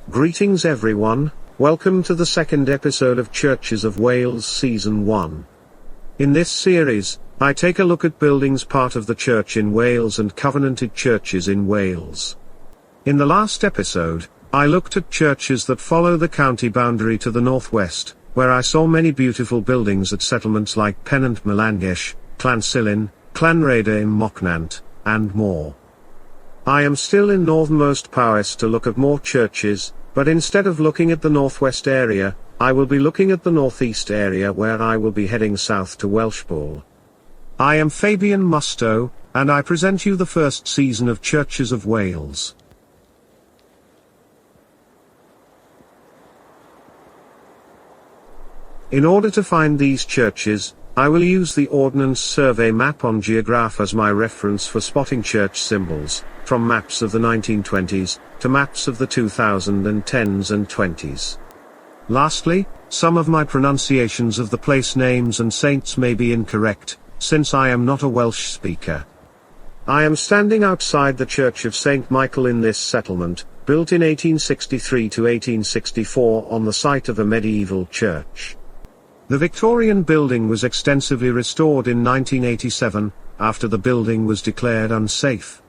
Greetings everyone, welcome to the second episode of Churches of Wales Season 1. In this series, I take a look at buildings part of the church in Wales and covenanted churches in Wales. In the last episode, I looked at churches that follow the county boundary to the northwest, where I saw many beautiful buildings at settlements like Pennant Melangeish, Llansilin, Llanrhaeadr im Mochnant, and more. I am still in northernmost Powys to look at more churches, but instead of looking at the northwest area, I will be looking at the northeast area where I will be heading south to Welshpool. I am Fabian Musto, and I present you the first season of Churches of Wales. In order to find these churches, I will use the Ordnance Survey map on Geograph as my reference for spotting church symbols, from maps of the 1920s, to maps of the 2010s and 20s. Lastly, some of my pronunciations of the place names and saints may be incorrect, since I am not a Welsh speaker. I am standing outside the Church of St. Michael in this settlement, built in 1863 to 1864 on the site of a medieval church. The Victorian building was extensively restored in 1987, after the building was declared unsafe.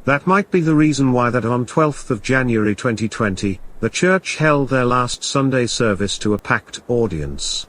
That might be the reason why that on 12th of January 2020, the church held their last Sunday service to a packed audience.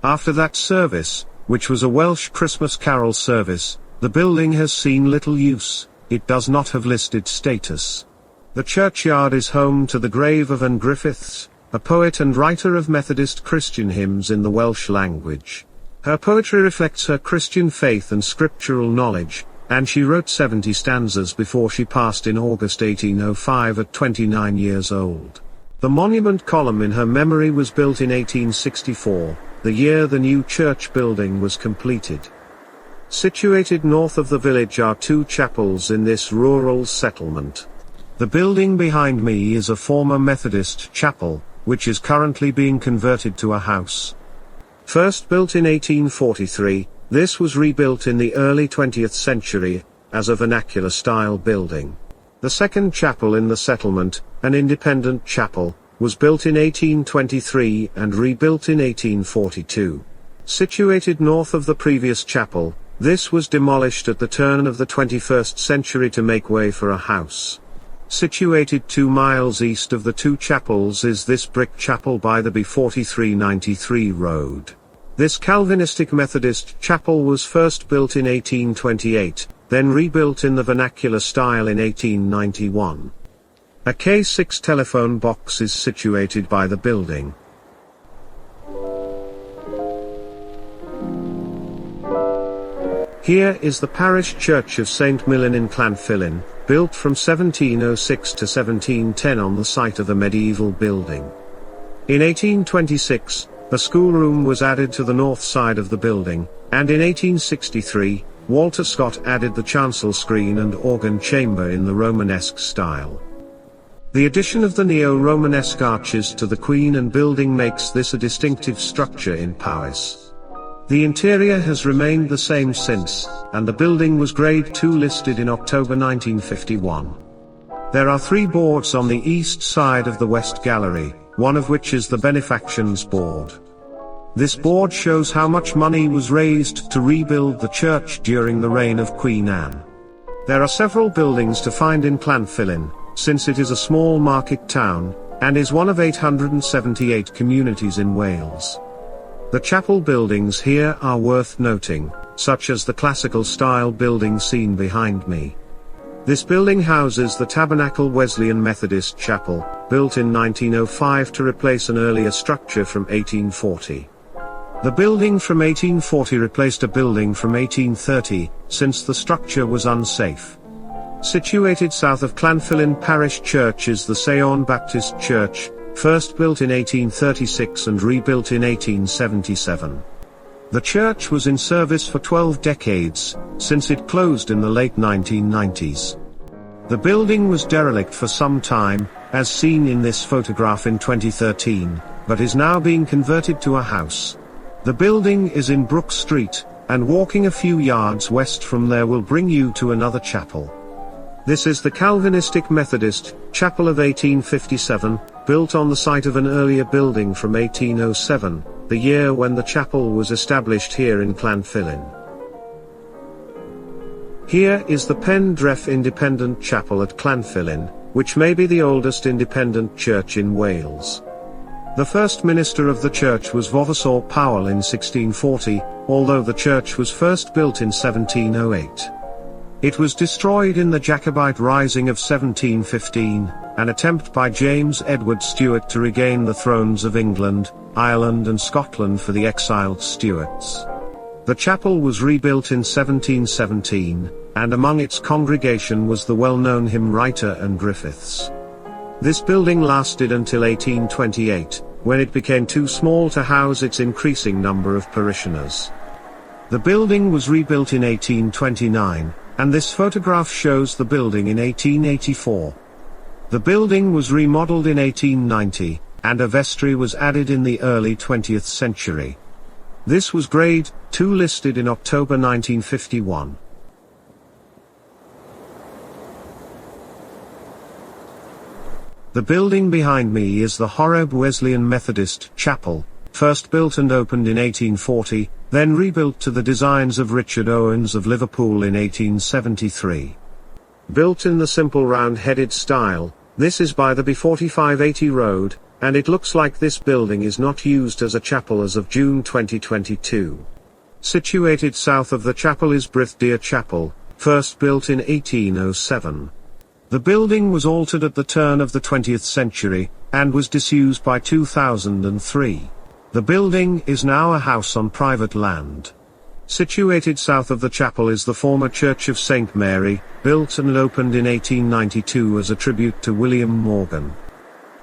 After that service, which was a Welsh Christmas carol service, the building has seen little use. It does not have listed status. The churchyard is home to the grave of Anne Griffiths, a poet and writer of Methodist Christian hymns in the Welsh language. Her poetry reflects her Christian faith and scriptural knowledge, and she wrote 70 stanzas before she passed in August 1805 at 29 years old. The monument column in her memory was built in 1864, the year the new church building was completed. Situated north of the village are two chapels in this rural settlement. The building behind me is a former Methodist chapel, which is currently being converted to a house. First built in 1843, this was rebuilt in the early 20th century, as a vernacular-style building. The second chapel in the settlement, an independent chapel, was built in 1823 and rebuilt in 1842. Situated north of the previous chapel, this was demolished at the turn of the 21st century to make way for a house. Situated 2 miles east of the two chapels is this brick chapel by the B4393 road. This Calvinistic Methodist chapel was first built in 1828, then rebuilt in the vernacular style in 1891. A K6 telephone box is situated by the building. Here is the parish church of St. Millen in Llansilin, built from 1706 to 1710 on the site of a medieval building. In 1826, a schoolroom was added to the north side of the building, and in 1863, Walter Scott added the chancel screen and organ chamber in the Romanesque style. The addition of the neo-Romanesque arches to the Queen and building makes this a distinctive structure in Powys. The interior has remained the same since, and the building was Grade 2 listed in October 1951. There are 3 boards on the east side of the West Gallery, one of which is the Benefactions Board. This board shows how much money was raised to rebuild the church during the reign of Queen Anne. There are several buildings to find in Llansilin, since it is a small market town, and is one of 878 communities in Wales. The chapel buildings here are worth noting, such as the classical-style building seen behind me. This building houses the Tabernacle Wesleyan Methodist Chapel, built in 1905 to replace an earlier structure from 1840. The building from 1840 replaced a building from 1830, since the structure was unsafe. Situated south of Llansilin Parish Church is the Sion Baptist Church, first built in 1836 and rebuilt in 1877. The church was in service for 12 decades, since it closed in the late 1990s. The building was derelict for some time, as seen in this photograph in 2013, but is now being converted to a house. The building is in Brook Street, and walking a few yards west from there will bring you to another chapel. This is the Calvinistic Methodist Chapel of 1857, built on the site of an earlier building from 1807, the year when the chapel was established here in Llanfillin. Here is the Pendref Independent Chapel at Llanfillin, which may be the oldest independent church in Wales. The first minister of the church was Vavasor Powell in 1640, although the church was first built in 1708. It was destroyed in the Jacobite Rising of 1715, an attempt by James Edward Stuart to regain the thrones of England, Ireland and Scotland for the exiled Stuarts. The chapel was rebuilt in 1717, and among its congregation was the well-known hymn writer and Griffiths. This building lasted until 1828, when it became too small to house its increasing number of parishioners. The building was rebuilt in 1829, and this photograph shows the building in 1884. The building was remodeled in 1890, and a vestry was added in the early 20th century. This was Grade II listed in October 1951. The building behind me is the Horeb Wesleyan Methodist Chapel, first built and opened in 1840, then rebuilt to the designs of Richard Owens of Liverpool in 1873. Built in the simple round-headed style, this is by the B4580 road, and it looks like this building is not used as a chapel as of June 2022. Situated south of the chapel is Brythdir Chapel, first built in 1807. The building was altered at the turn of the 20th century, and was disused by 2003. The building is now a house on private land. Situated south of the chapel is the former Church of St. Mary, built and opened in 1892 as a tribute to William Morgan.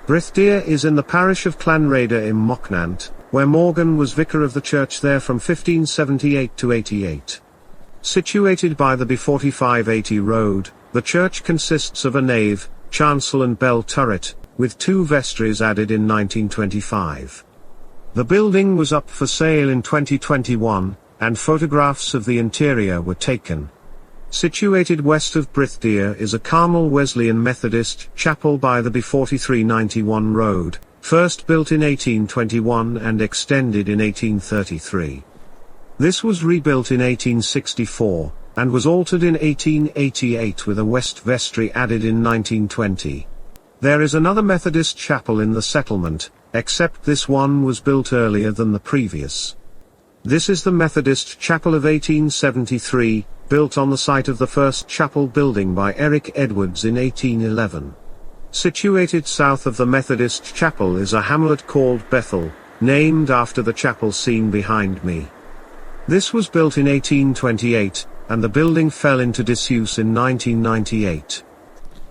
Brythdir is in the parish of Llanrhaeadr in Mochnant, where Morgan was vicar of the church there from 1578 to 88. Situated by the B4580 road, the church consists of a nave, chancel and bell turret, with 2 vestries added in 1925. The building was up for sale in 2021, and photographs of the interior were taken. Situated west of Brythdir is a Carmel Wesleyan Methodist Chapel by the B4391 road, first built in 1821 and extended in 1833. This was rebuilt in 1864, and was altered in 1888 with a west vestry added in 1920. There is another Methodist chapel in the settlement, except this one was built earlier than the previous. This is the Methodist Chapel of 1873, built on the site of the first chapel building by Eric Edwards in 1811. Situated south of the Methodist Chapel is a hamlet called Bethel, named after the chapel seen behind me. This was built in 1828, and the building fell into disuse in 1998.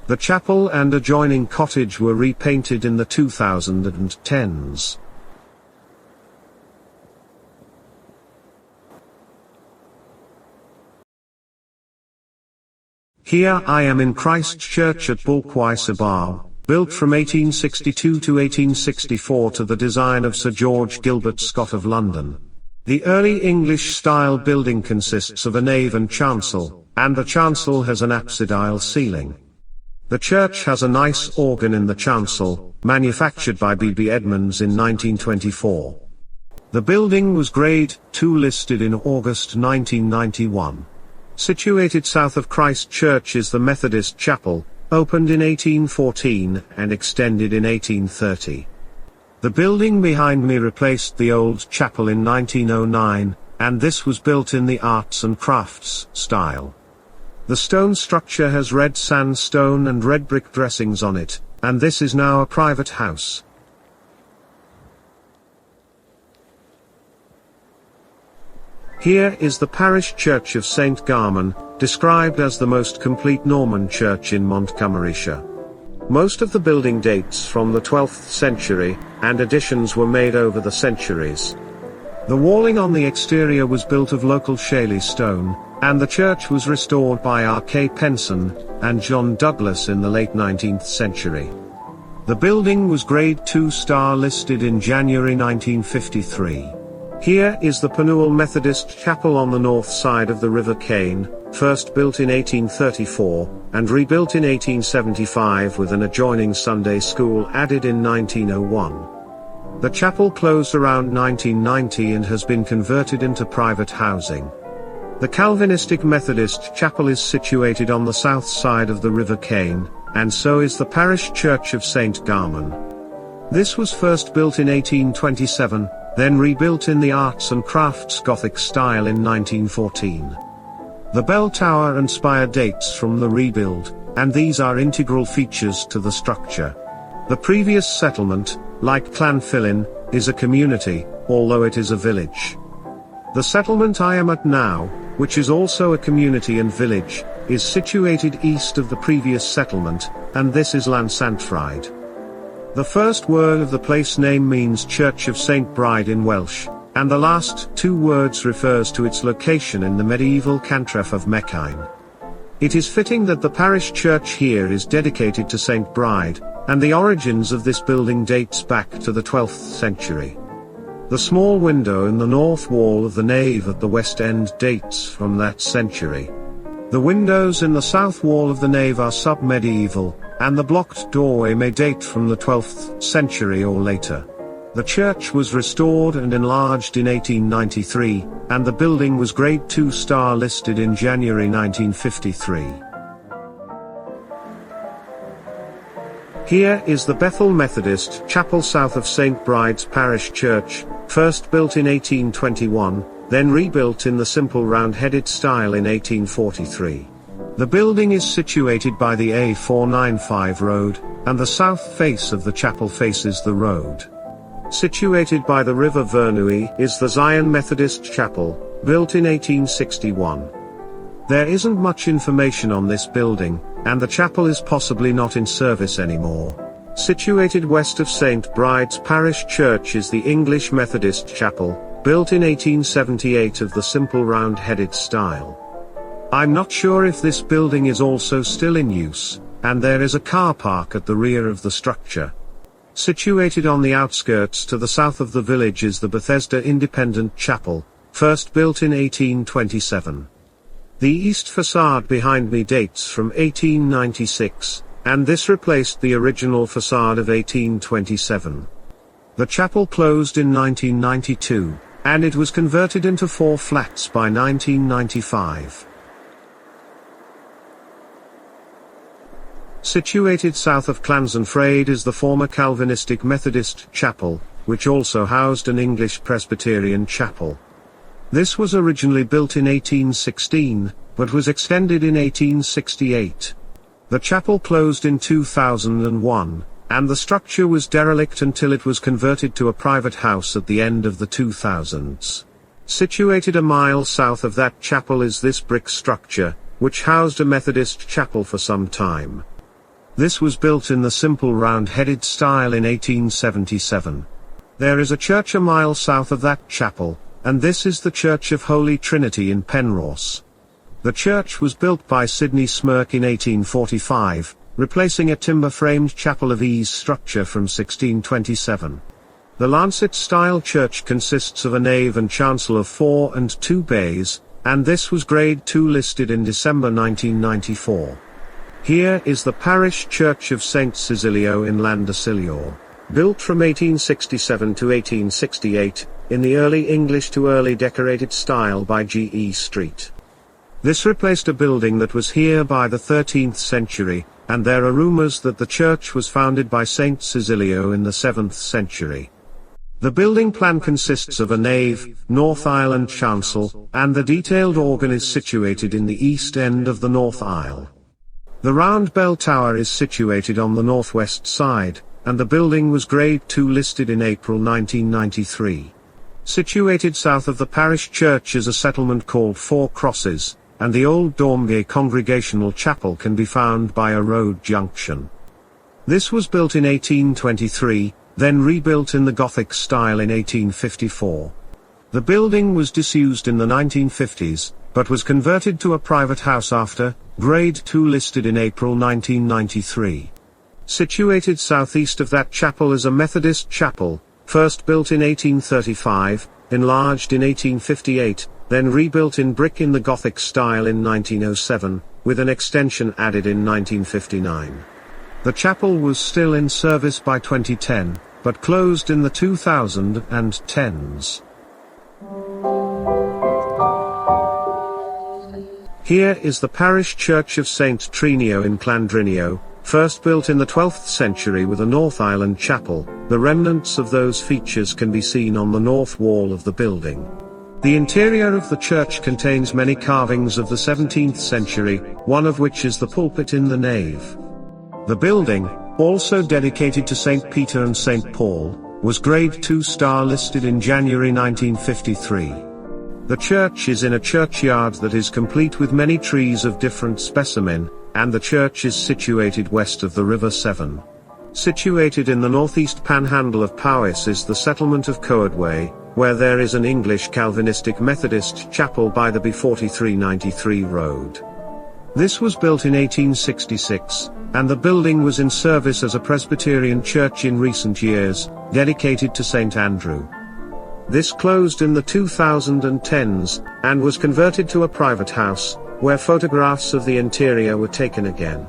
The chapel and adjoining cottage were repainted in the 2010s. Here I am in Christ Church at Bulkwai Sabah, built from 1862 to 1864 to the design of Sir George Gilbert Scott of London. The early English-style building consists of a nave and chancel, and the chancel has an apsidal ceiling. The church has a nice organ in the chancel, manufactured by B.B. Edmonds in 1924. The building was Grade II listed in August 1991. Situated south of Christ Church is the Methodist Chapel, opened in 1814 and extended in 1830. The building behind me replaced the old chapel in 1909, and this was built in the arts and crafts style. The stone structure has red sandstone and red brick dressings on it, and this is now a private house. Here is the parish church of St. Garman, described as the most complete Norman church in Montgomeryshire. Most of the building dates from the 12th century, and additions were made over the centuries. The walling on the exterior was built of local Shaley stone, and the church was restored by R.K. Penson and John Douglas in the late 19th century. The building was Grade II star listed in January 1953. Here is the Penuel Methodist Chapel on the north side of the River Cane, first built in 1834, and rebuilt in 1875 with an adjoining Sunday school added in 1901. The chapel closed around 1990 and has been converted into private housing. The Calvinistic Methodist Chapel is situated on the south side of the River Cane, and so is the parish church of St. Garman. This was first built in 1827, then rebuilt in the arts and crafts Gothic style in 1914. The bell tower and spire dates from the rebuild, and these are integral features to the structure. The previous settlement, like Llanfillin, is a community, although it is a village. The settlement I am at now, which is also a community and village, is situated east of the previous settlement, and this is Llansantffraid. The first word of the place name means Church of St. Bride in Welsh, and the last two words refers to its location in the medieval cantref of Meccain. It is fitting that the parish church here is dedicated to St. Bride, and the origins of this building dates back to the 12th century. The small window in the north wall of the nave at the west end dates from that century. The windows in the south wall of the nave are sub-medieval, and the blocked doorway may date from the 12th century or later. The church was restored and enlarged in 1893, and the building was Grade II star listed in January 1953. Here is the Bethel Methodist Chapel south of St. Bride's Parish Church, first built in 1821, then rebuilt in the simple round-headed style in 1843. The building is situated by the A495 road, and the south face of the chapel faces the road. Situated by the River Vyrnwy is the Zion Methodist Chapel, built in 1861. There isn't much information on this building, and the chapel is possibly not in service anymore. Situated west of St. Bride's Parish Church is the English Methodist Chapel, built in 1878 of the simple round-headed style. I'm not sure if this building is also still in use, and there is a car park at the rear of the structure. Situated on the outskirts to the south of the village is the Bethesda Independent Chapel, first built in 1827. The east facade behind me dates from 1896, and this replaced the original facade of 1827. The chapel closed in 1992, and it was converted into 4 flats by 1995. Situated south of Llansantffraid is the former Calvinistic Methodist Chapel, which also housed an English Presbyterian chapel. This was originally built in 1816, but was extended in 1868. The chapel closed in 2001, and the structure was derelict until it was converted to a private house at the end of the 2000s. Situated a mile south of that chapel is this brick structure, which housed a Methodist chapel for some time. This was built in the simple round-headed style in 1877. There is a church a mile south of that chapel, and this is the Church of Holy Trinity in Penrose. The church was built by Sidney Smirke in 1845, replacing a timber-framed chapel of ease structure from 1627. The Lancet-style church consists of a nave and chancel of 4 and 2 bays, and this was Grade II listed in December 1994. Here is the parish church of St. Cecilio in Llandysilior, built from 1867 to 1868, in the early English to early decorated style by G.E. Street. This replaced a building that was here by the 13th century, and there are rumors that the church was founded by St. Cecilio in the 7th century. The building plan consists of a nave, north aisle and chancel, and the detailed organ is situated in the east end of the north aisle. The round bell tower is situated on the northwest side, and the building was Grade II listed in April 1993. Situated south of the parish church is a settlement called Four Crosses, and the old Dormgate Congregational Chapel can be found by a road junction. This was built in 1823, then rebuilt in the Gothic style in 1854. The building was disused in the 1950s, but was converted to a private house after, Grade II listed in April 1993. Situated southeast of that chapel is a Methodist chapel, first built in 1835, enlarged in 1858, then rebuilt in brick in the Gothic style in 1907, with an extension added in 1959. The chapel was still in service by 2010, but closed in the 2010s. Here is the parish church of St. Trinio in Llandriniaeth, first built in the 12th century with a North Island chapel. The remnants of those features can be seen on the north wall of the building. The interior of the church contains many carvings of the 17th century, one of which is the pulpit in the nave. The building, also dedicated to St. Peter and St. Paul, was Grade 2 star listed in January 1953. The church is in a churchyard that is complete with many trees of different specimen, and the church is situated west of the River Severn. Situated in the northeast panhandle of Powys is the settlement of Coedway, where there is an English Calvinistic Methodist chapel by the B4393 road. This was built in 1866, and the building was in service as a Presbyterian church in recent years, dedicated to St. Andrew. This closed in the 2010s, and was converted to a private house, where photographs of the interior were taken again.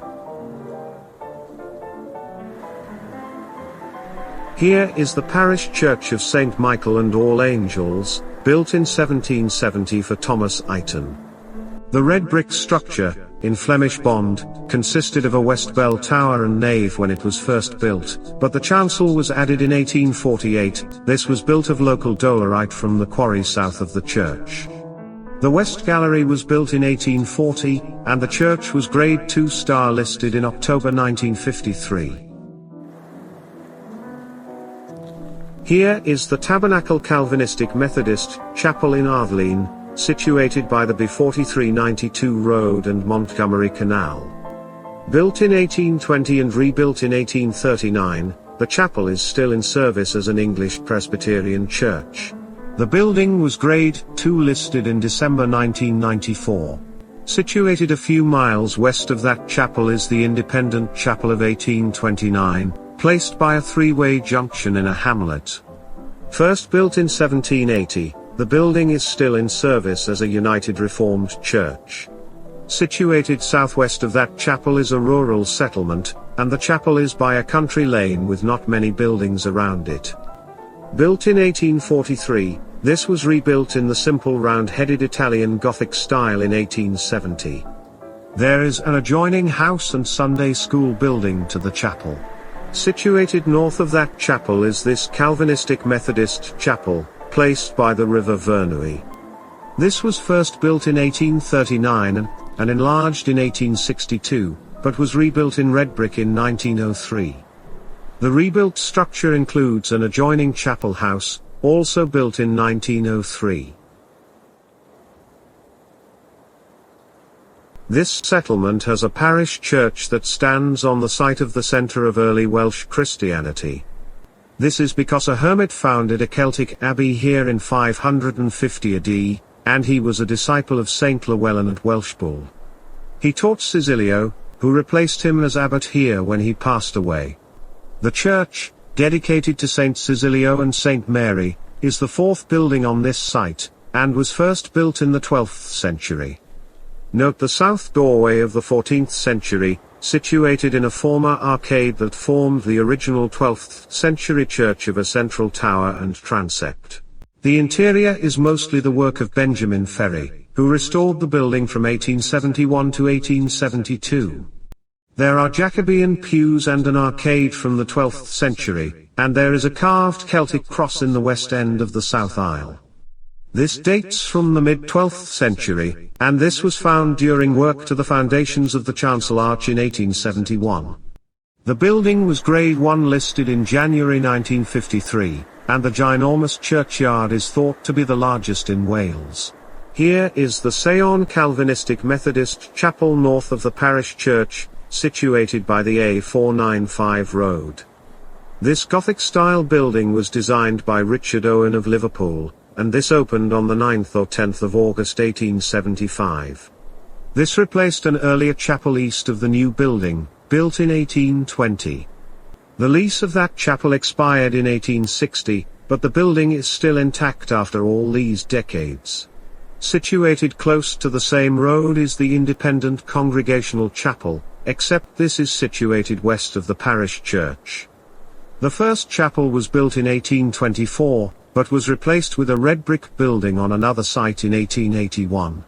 Here is the parish church of St. Michael and All Angels, built in 1770 for Thomas Eyton. The red brick structure, in Flemish bond, consisted of a west bell tower and nave when it was first built, but the chancel was added in 1848. This was built of local dolerite from the quarry south of the church. The west gallery was built in 1840, and the church was Grade 2 star listed in October 1953. Here is the Tabernacle Calvinistic Methodist Chapel in Artheline, situated by the B4392 road and Montgomery Canal. Built in 1820 and rebuilt in 1839, the chapel is still in service as an English Presbyterian church. The building was Grade 2 listed in December 1994. Situated a few miles west of that chapel is the Independent Chapel of 1829, placed by a three-way junction in a hamlet. First built in 1780, the building is still in service as a United Reformed Church. Situated southwest of that chapel is a rural settlement, and the chapel is by a country lane with not many buildings around it. Built in 1843, this was rebuilt in the simple round-headed Italian Gothic style in 1870. There is an adjoining house and Sunday school building to the chapel. Situated north of that chapel is this Calvinistic Methodist chapel, placed by the River Vyrnwy. This was first built in 1839 and enlarged in 1862, but was rebuilt in red brick in 1903. The rebuilt structure includes an adjoining chapel house, also built in 1903. This settlement has a parish church that stands on the site of the centre of early Welsh Christianity. This is because a hermit founded a Celtic abbey here in 550 AD, and he was a disciple of Saint Llewellyn at Welshpool. He taught Cisilio, who replaced him as abbot here when he passed away. The church, dedicated to Saint Cisilio and Saint Mary, is the fourth building on this site, and was first built in the 12th century. Note the south doorway of the 14th century, situated in a former arcade that formed the original 12th century church of a central tower and transept. The interior is mostly the work of Benjamin Ferry, who restored the building from 1871 to 1872. There are Jacobean pews and an arcade from the 12th century, and there is a carved Celtic cross in the west end of the south aisle. This dates from the mid-12th century, and this was found during work to the foundations of the chancel arch in 1871. The building was Grade 1 listed in January 1953, and the ginormous churchyard is thought to be the largest in Wales. Here is the Sion Calvinistic Methodist Chapel north of the parish church, situated by the A495 road. This Gothic-style building was designed by Richard Owen of Liverpool, and this opened on the 9th or 10th of August 1875. This replaced an earlier chapel east of the new building, built in 1820. The lease of that chapel expired in 1860, but the building is still intact after all these decades. Situated close to the same road is the Independent Congregational Chapel, except this is situated west of the parish church. The first chapel was built in 1824, but was replaced with a red brick building on another site in 1881.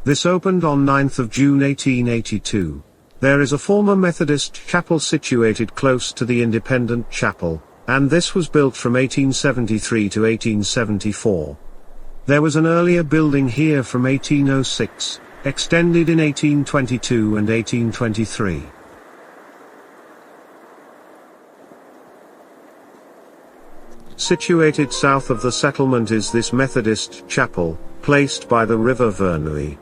This opened on 9th of June 1882. There is a former Methodist chapel situated close to the Independent Chapel, and this was built from 1873 to 1874. There was an earlier building here from 1806, extended in 1822 and 1823. Situated south of the settlement is this Methodist chapel, placed by the River Vyrnwy.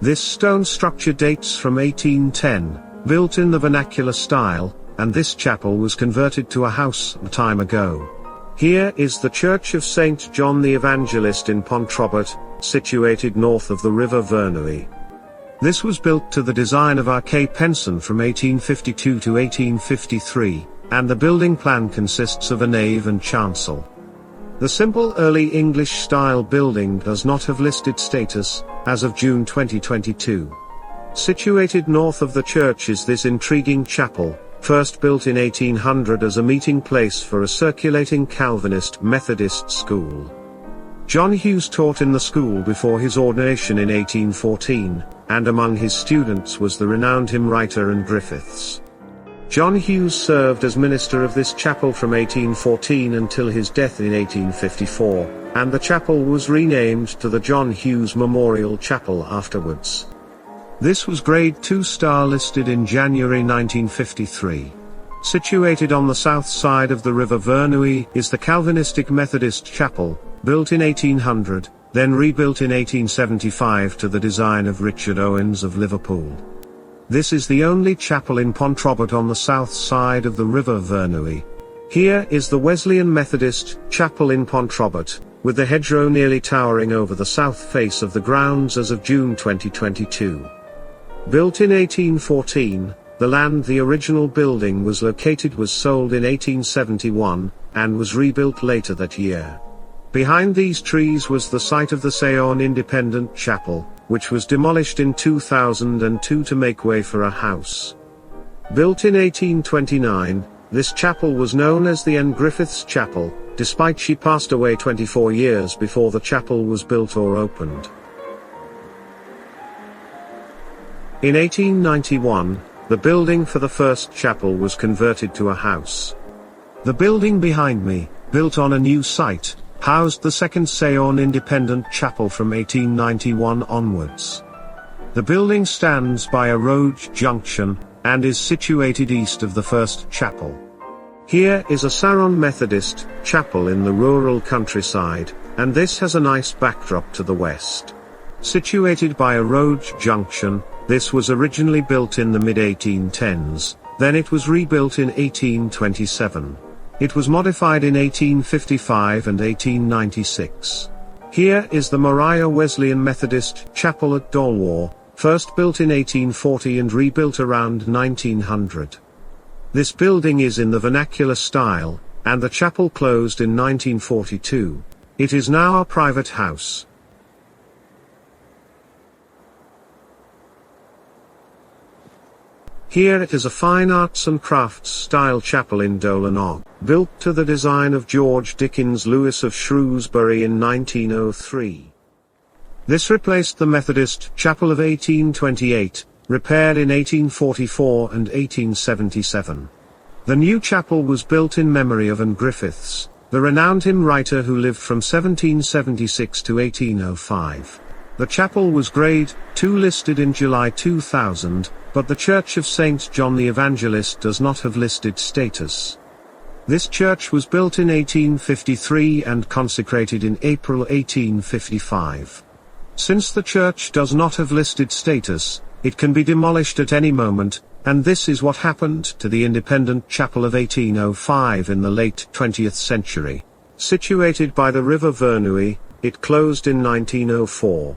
This stone structure dates from 1810, built in the vernacular style, and this chapel was converted to a house a time ago. Here is the Church of St. John the Evangelist in Pontrobert, situated north of the River Vyrnwy. This was built to the design of R.K. Penson from 1852 to 1853, and the building plan consists of a nave and chancel. The simple early English-style building does not have listed status, as of June 2022. Situated north of the church is this intriguing chapel, first built in 1800 as a meeting place for a circulating Calvinist Methodist school. John Hughes taught in the school before his ordination in 1814, and among his students was the renowned hymn writer Anne Griffiths. John Hughes served as minister of this chapel from 1814 until his death in 1854, and the chapel was renamed to the John Hughes Memorial Chapel afterwards. This was Grade 2 star listed in January 1953. Situated on the south side of the River Vyrnwy is the Calvinistic Methodist Chapel, built in 1800, then rebuilt in 1875 to the design of Richard Owens of Liverpool. This is the only chapel in Pontrobert on the south side of the River Vyrnwy. Here is the Wesleyan Methodist Chapel in Pontrobert, with the hedgerow nearly towering over the south face of the grounds as of June 2022. Built in 1814, the land the original building was located was sold in 1871, and was rebuilt later that year. Behind these trees was the site of the Sayon Independent Chapel, which was demolished in 2002 to make way for a house. Built in 1829, this chapel was known as the Anne Griffiths Chapel, despite she passed away 24 years before the chapel was built or opened. In 1891, the building for the first chapel was converted to a house. The building behind me, built on a new site, housed the second Sayon Independent Chapel from 1891 onwards. The building stands by a road junction, and is situated east of the first chapel. Here is a Saron Methodist chapel in the rural countryside, and this has a nice backdrop to the west. Situated by a road junction, this was originally built in the mid-1810s, then it was rebuilt in 1827. It was modified in 1855 and 1896. Here is the Moriah Wesleyan Methodist Chapel at Dolwar, first built in 1840 and rebuilt around 1900. This building is in the vernacular style, and the chapel closed in 1942. It is now a private house. Here it is a fine arts and crafts style chapel in Dolanog, built to the design of George Dickens Lewis of Shrewsbury in 1903. This replaced the Methodist Chapel of 1828, repaired in 1844 and 1877. The new chapel was built in memory of Anne Griffiths, the renowned hymn writer who lived from 1776 to 1805. The chapel was Grade 2 listed in July 2000, but the Church of St. John the Evangelist does not have listed status. This church was built in 1853 and consecrated in April 1855. Since the church does not have listed status, it can be demolished at any moment, and this is what happened to the Independent Chapel of 1805 in the late 20th century. Situated by the River Vyrnwy, it closed in 1904.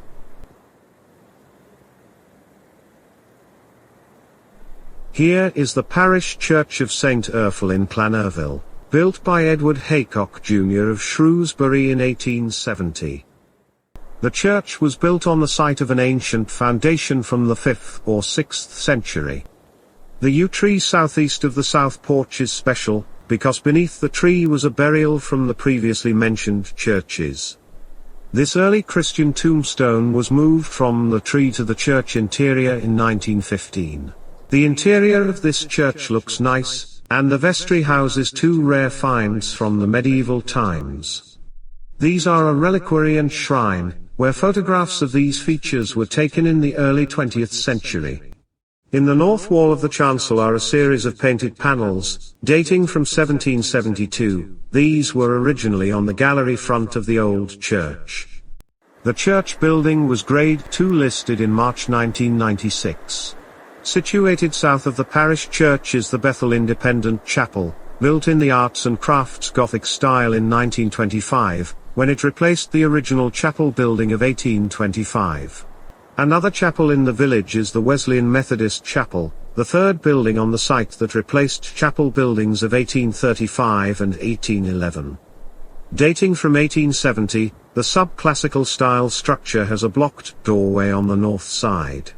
Here is the parish church of St. Urfel in Llanerville, built by Edward Haycock Jr. of Shrewsbury in 1870. The church was built on the site of an ancient foundation from the 5th or 6th century. The yew tree southeast of the south porch is special, because beneath the tree was a burial from the previously mentioned churches. This early Christian tombstone was moved from the tree to the church interior in 1915. The interior of this church looks nice, and the vestry houses two rare finds from the medieval times. These are a reliquary and shrine, where photographs of these features were taken in the early 20th century. In the north wall of the chancel are a series of painted panels, dating from 1772, these were originally on the gallery front of the old church. The church building was Grade II listed in March 1996. Situated south of the parish church is the Bethel Independent Chapel, built in the Arts and Crafts Gothic style in 1925, when it replaced the original chapel building of 1825. Another chapel in the village is the Wesleyan Methodist Chapel, the third building on the site that replaced chapel buildings of 1835 and 1811. Dating from 1870, the sub-classical style structure has a blocked doorway on the north side.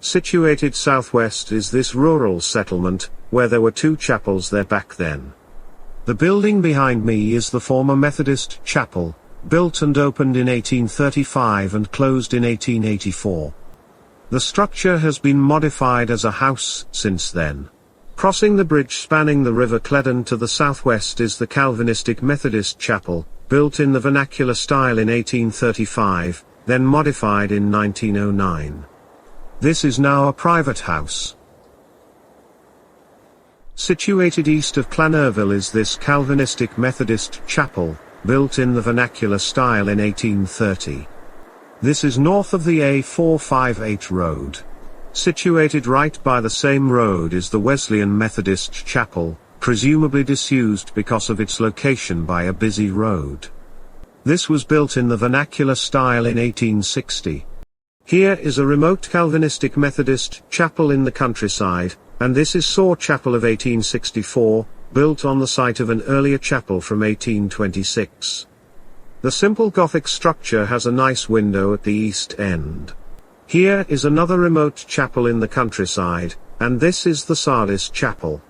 Situated southwest is this rural settlement, where there were two chapels there back then. The building behind me is the former Methodist Chapel, built and opened in 1835 and closed in 1884. The structure has been modified as a house since then. Crossing the bridge spanning the River Cledden to the southwest is the Calvinistic Methodist Chapel, built in the vernacular style in 1835, then modified in 1909. This is now a private house. Situated east of Llanerville is this Calvinistic Methodist Chapel, built in the vernacular style in 1830. This is north of the A458 road. Situated right by the same road is the Wesleyan Methodist Chapel, presumably disused because of its location by a busy road. This was built in the vernacular style in 1860. Here is a remote Calvinistic Methodist Chapel in the countryside, and this is Saw Chapel of 1864, built on the site of an earlier chapel from 1826. The simple Gothic structure has a nice window at the east end. Here is another remote chapel in the countryside, and this is the Sardis Chapel.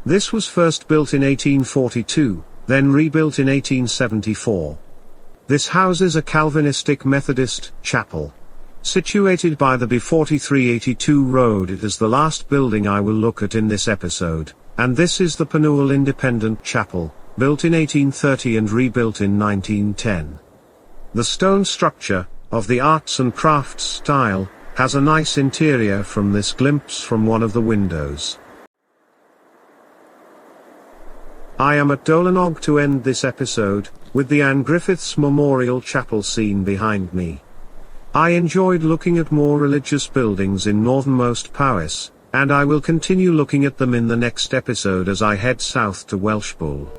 This was first built in 1842, then rebuilt in 1874. This houses a Calvinistic Methodist Chapel. Situated by the B4382 road, it is the last building I will look at in this episode. And this is the Penuel Independent Chapel, built in 1830 and rebuilt in 1910. The stone structure, of the arts and crafts style, has a nice interior from this glimpse from one of the windows. I am at Dolanog to end this episode, with the Anne Griffiths Memorial Chapel scene behind me. I enjoyed looking at more religious buildings in northernmost Powys, and I will continue looking at them in the next episode as I head south to Welshpool.